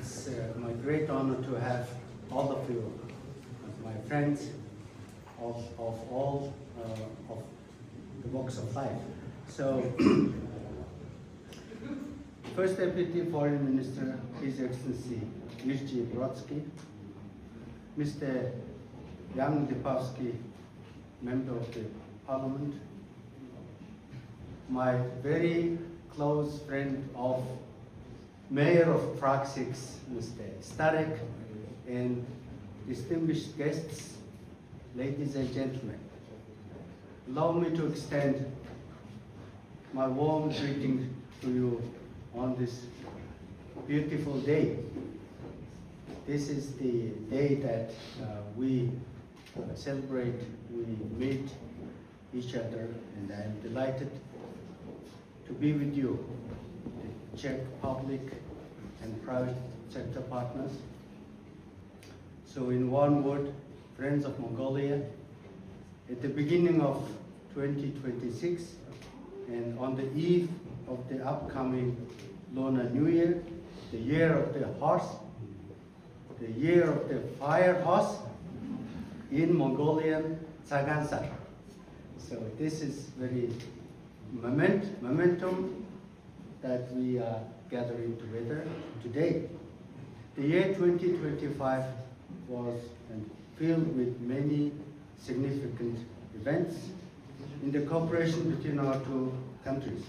It's my great honor to have all of you as my friends of all of the walks of life. So, First Deputy Foreign Minister, His Excellency Yuri Brodsky, Mr. Jan Lipavsky, Member of the Parliament, my very close friend of Mayor of Prague 6, Mr. Starek, and distinguished guests, ladies and gentlemen. Allow me to extend my warm greeting to you on this beautiful day. This is the day that we celebrate, we meet each other, and I am delighted to be with you, the Czech public and private sector partners. So in one word, friends of Mongolia, at the beginning of 2026 and on the eve of the upcoming Lunar New Year, the year of the horse, the year of the fire horse in Mongolian Tsagansak. So this is very momentum that we are gathering together today. The year 2025 was filled with many significant events in the cooperation between our two countries.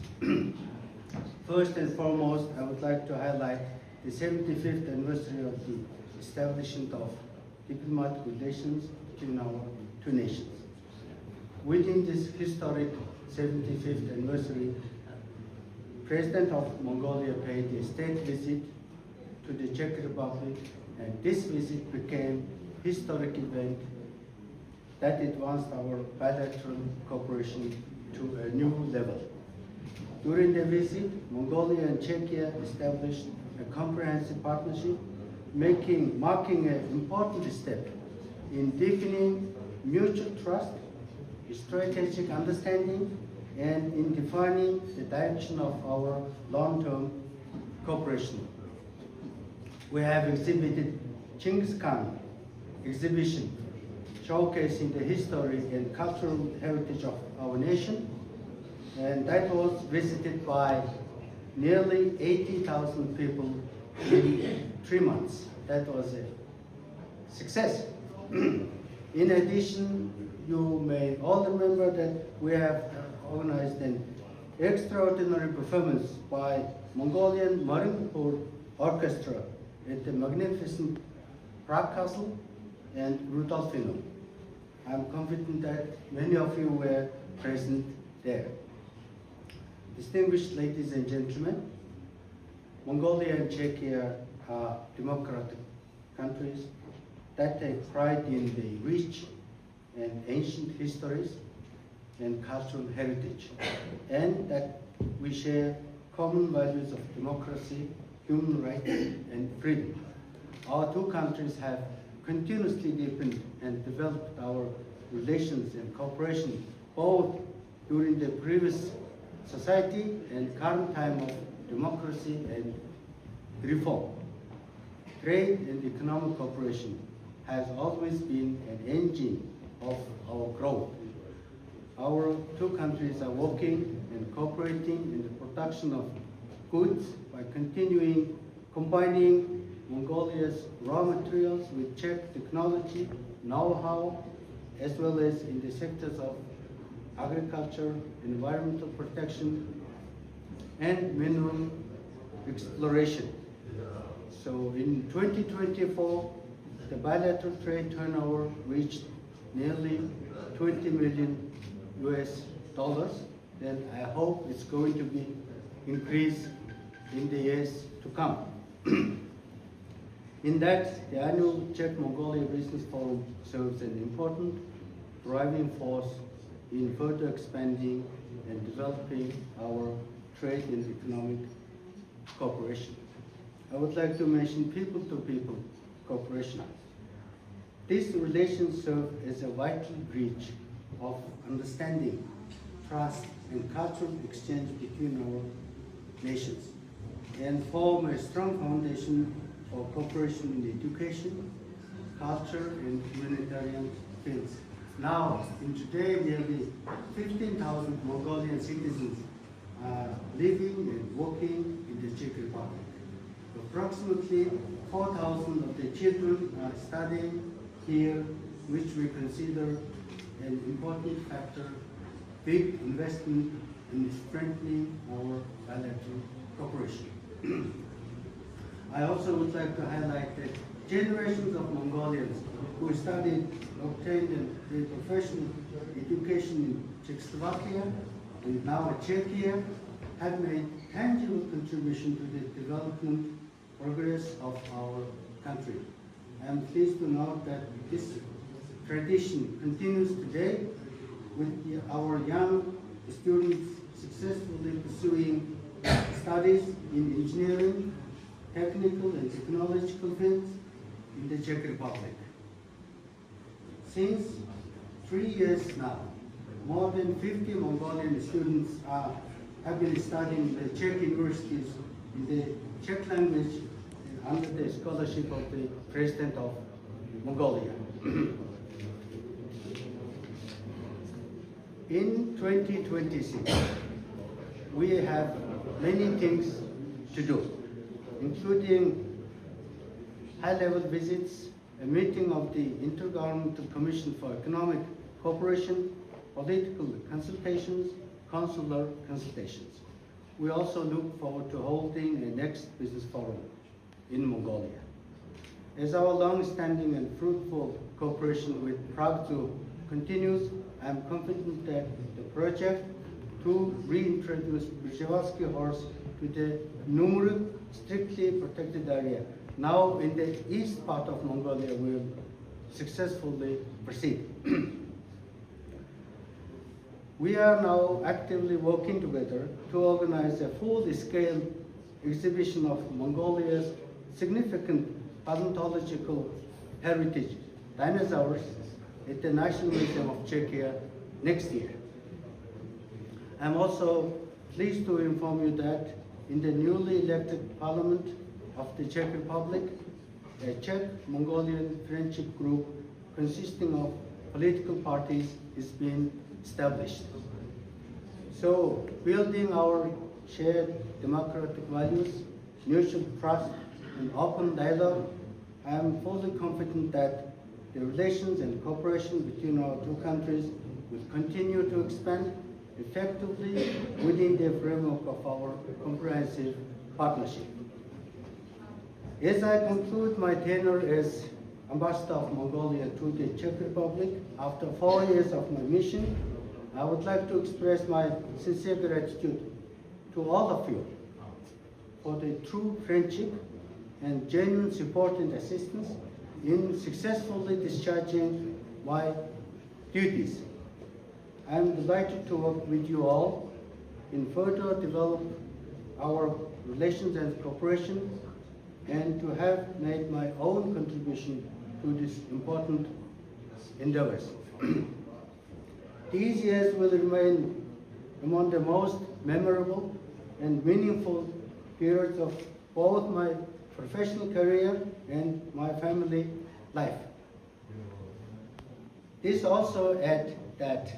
First and foremost, I would like to highlight the 75th anniversary of the establishment of diplomatic relations between our two nations. Within this historic 75th anniversary, President of Mongolia paid a state visit to the Czech Republic, and this visit became a historic event that advanced our bilateral cooperation to a new level. During the visit, Mongolia and Czechia established a comprehensive partnership, marking an important step in deepening mutual trust, strategic understanding, and in defining the direction of our long-term cooperation. We have exhibited Chinggis Khan exhibition showcasing the history and cultural heritage of our nation, and that was visited by nearly 80,000 people in 3 months. That was a success. In addition, you may all remember that we have organized an extraordinary performance by Mongolian Mariinpur Orchestra at the magnificent Prague Castle and Rudolfino. I'm confident that many of you were present there. Distinguished ladies and gentlemen, Mongolia and Czechia are democratic countries that take pride in the rich and ancient histories and cultural heritage, and that we share common values of democracy, human rights, and freedom. Our two countries have continuously deepened and developed our relations and cooperation both during the previous society and current time of democracy and reform. Trade and economic cooperation has always been an engine of our growth. Our two countries are working and cooperating in the production of goods by combining Mongolia's raw materials with Czech technology, know-how, as well as in the sectors of agriculture, environmental protection, and mineral exploration. So in 2024, the bilateral trade turnover reached nearly 20 million US dollars, and I hope it's going to be increased in the years to come. In that, the annual Czech-Mongolia Business Forum serves an important driving force in further expanding and developing our trade and economic cooperation. I would like to mention people-to-people cooperation. These relations serve as a vital bridge of understanding, trust, and cultural exchange between our nations, and form a strong foundation for cooperation in education, culture, and humanitarian fields. Now, in today, nearly 15,000 Mongolian citizens are living and working in the Czech Republic. Approximately 4,000 of the children are studying here, which we consider an important factor, big investment in strengthening our bilateral cooperation. I also would like to highlight that generations of Mongolians who studied, obtained a professional education in Czechoslovakia and now in Czechia have made tangible contribution to the development progress of our country. I am pleased to note that this tradition continues today with our young students successfully pursuing studies in engineering, technical and technological fields in the Czech Republic. Since 3 years now, more than 50 Mongolian students have been studying in the Czech universities in the Czech language under the scholarship of the President of Mongolia. In 2026, we have many things to do, including high-level visits, a meeting of the Intergovernmental Commission for Economic Cooperation, political consultations, consular consultations. We also look forward to holding a next business forum in Mongolia. As our long-standing and fruitful cooperation with Prague Zoo continues, I am confident that the project to reintroduce Przewalski horse to the Numruk strictly protected area, now in the east part of Mongolia, will successfully proceed. We are now actively working together to organize a full-scale exhibition of Mongolia's significant paleontological heritage, dinosaurs, at the National Museum of Czechia next year. I'm also pleased to inform you that in the newly elected Parliament of the Czech Republic, a Czech-Mongolian friendship group consisting of political parties is being established. So, building our shared democratic values, mutual trust, and open dialogue, I am fully confident that the relations and cooperation between our two countries will continue to expand effectively within the framework of our comprehensive partnership. As I conclude my tenure as Ambassador of Mongolia to the Czech Republic, after 4 years of my mission, I would like to express my sincere gratitude to all of you for the true friendship and genuine support and assistance in successfully discharging my duties. I am delighted to work with you all in further develop our relations and cooperation and to have made my own contribution to this important endeavors. These years will remain among the most memorable and meaningful periods of both my professional career and my family life. This also adds that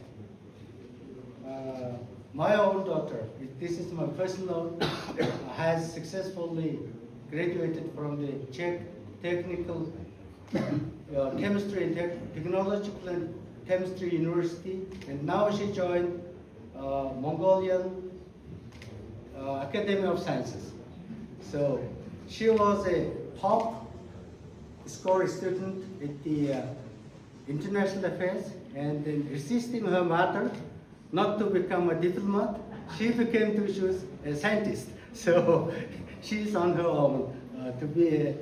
my own daughter, this is my personal, has successfully graduated from the Czech Technical Chemistry and Technological and Chemistry University, and now she joined Mongolian Academy of Sciences. So she was a top score student at the International Affairs, and in resisting her mother not to become a diplomat, she became to choose a scientist. So she's on her own to be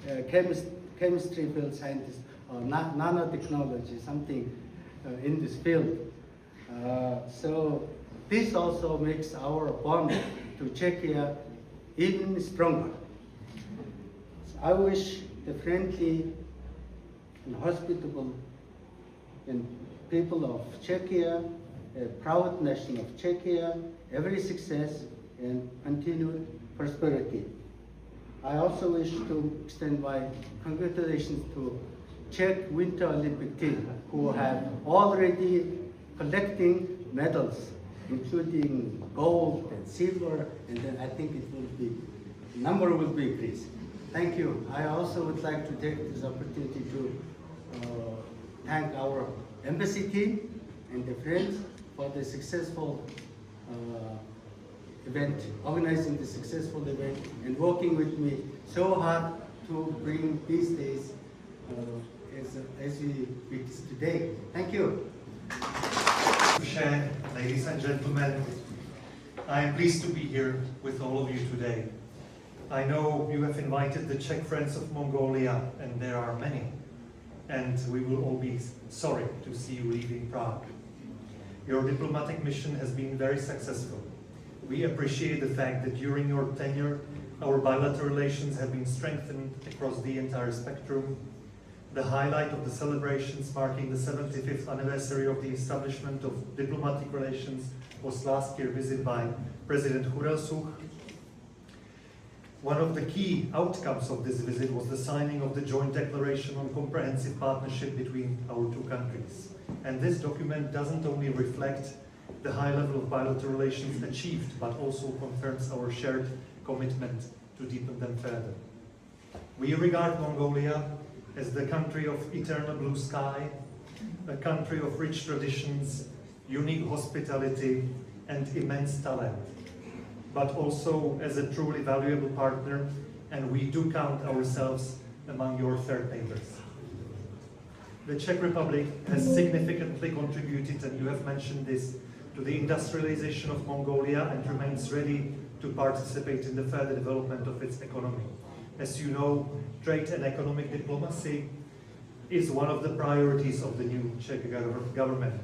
a chemistry field scientist or nanotechnology, something in this field. So this also makes our bond to Czechia even stronger. So I wish the friendly and hospitable and people of Czechia, a proud nation of Czechia, every success and continued prosperity. I also wish to extend my congratulations to Czech Winter Olympic team, who have already collecting medals, including gold and silver, and then I think number will be increased. Thank you. I also would like to take this opportunity to thank our embassy team and the friends for the successful event, organizing the successful event and working with me so hard to bring these days as we witness today. Thank you. Ladies and gentlemen, I am pleased to be here with all of you today. I know you have invited the Czech Friends of Mongolia, and there are many, and we will all be sorry to see you leaving Prague. Your diplomatic mission has been very successful. We appreciate the fact that during your tenure, our bilateral relations have been strengthened across the entire spectrum. The highlight of the celebrations marking the 75th anniversary of the establishment of diplomatic relations was last year's visit by President Khurelsukh. One of the key outcomes of this visit was the signing of the joint declaration on comprehensive partnership between our two countries. And this document doesn't only reflect the high level of bilateral relations achieved, but also confirms our shared commitment to deepen them further. We regard Mongolia as the country of eternal blue sky, a country of rich traditions, unique hospitality, and immense talent, but also as a truly valuable partner, and we do count ourselves among your third neighbors. The Czech Republic has significantly contributed, and you have mentioned this, to the industrialization of Mongolia and remains ready to participate in the further development of its economy. As you know, trade and economic diplomacy is one of the priorities of the new Czech government.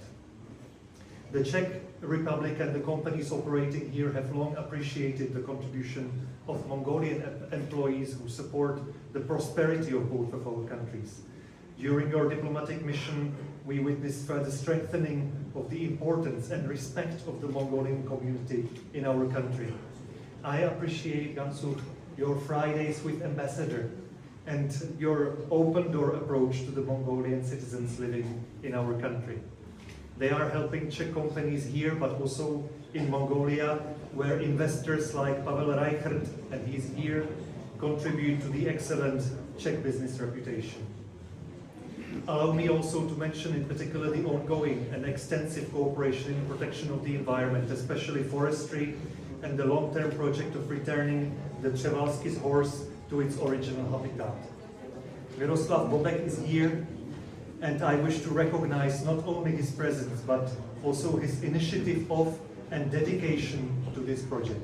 The Czech Republic and the companies operating here have long appreciated the contribution of Mongolian employees who support the prosperity of both of our countries. During your diplomatic mission, we witnessed further strengthening of the importance and respect of the Mongolian community in our country. I appreciate, Gansuk, your Fridays with Ambassador and your open door approach to the Mongolian citizens living in our country. They are helping Czech companies here, but also in Mongolia, where investors like Pavel Reichert, and he's here, contribute to the excellent Czech business reputation. Allow me also to mention in particular the ongoing and extensive cooperation in protection of the environment, especially forestry, and the long-term project of returning the Převalský horse to its original habitat. Miroslav Bobek is here, and I wish to recognize not only his presence, but also his initiative of and dedication to this project.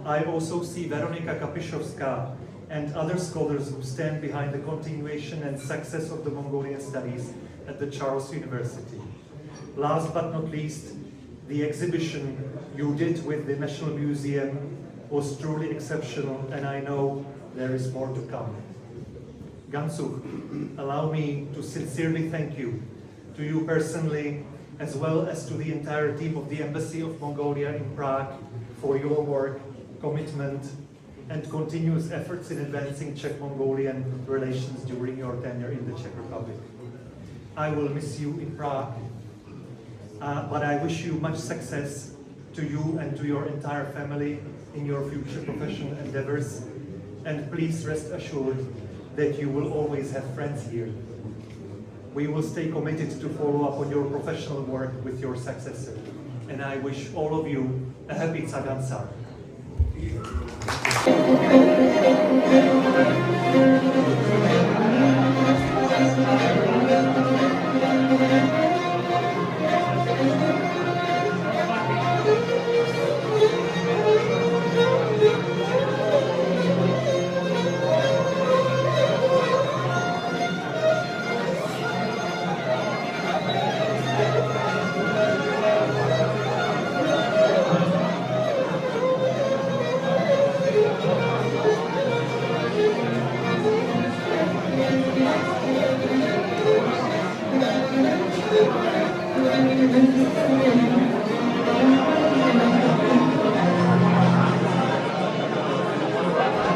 I also see Veronika Kapišovská and other scholars who stand behind the continuation and success of the Mongolian studies at the Charles University. Last but not least, the exhibition you did with the National Museum was truly exceptional, and I know there is more to come. Gansuk, allow me to sincerely thank you, to you personally, as well as to the entire team of the Embassy of Mongolia in Prague for your work, commitment, and continuous efforts in advancing Czech-Mongolian relations during your tenure in the Czech Republic. I will miss you in Prague, but I wish you much success to you and to your entire family in your future professional endeavors, and please rest assured that you will always have friends here. We will stay committed to follow up on your professional work with your successor, and I wish all of you a happy Tsagantsar. Thank you.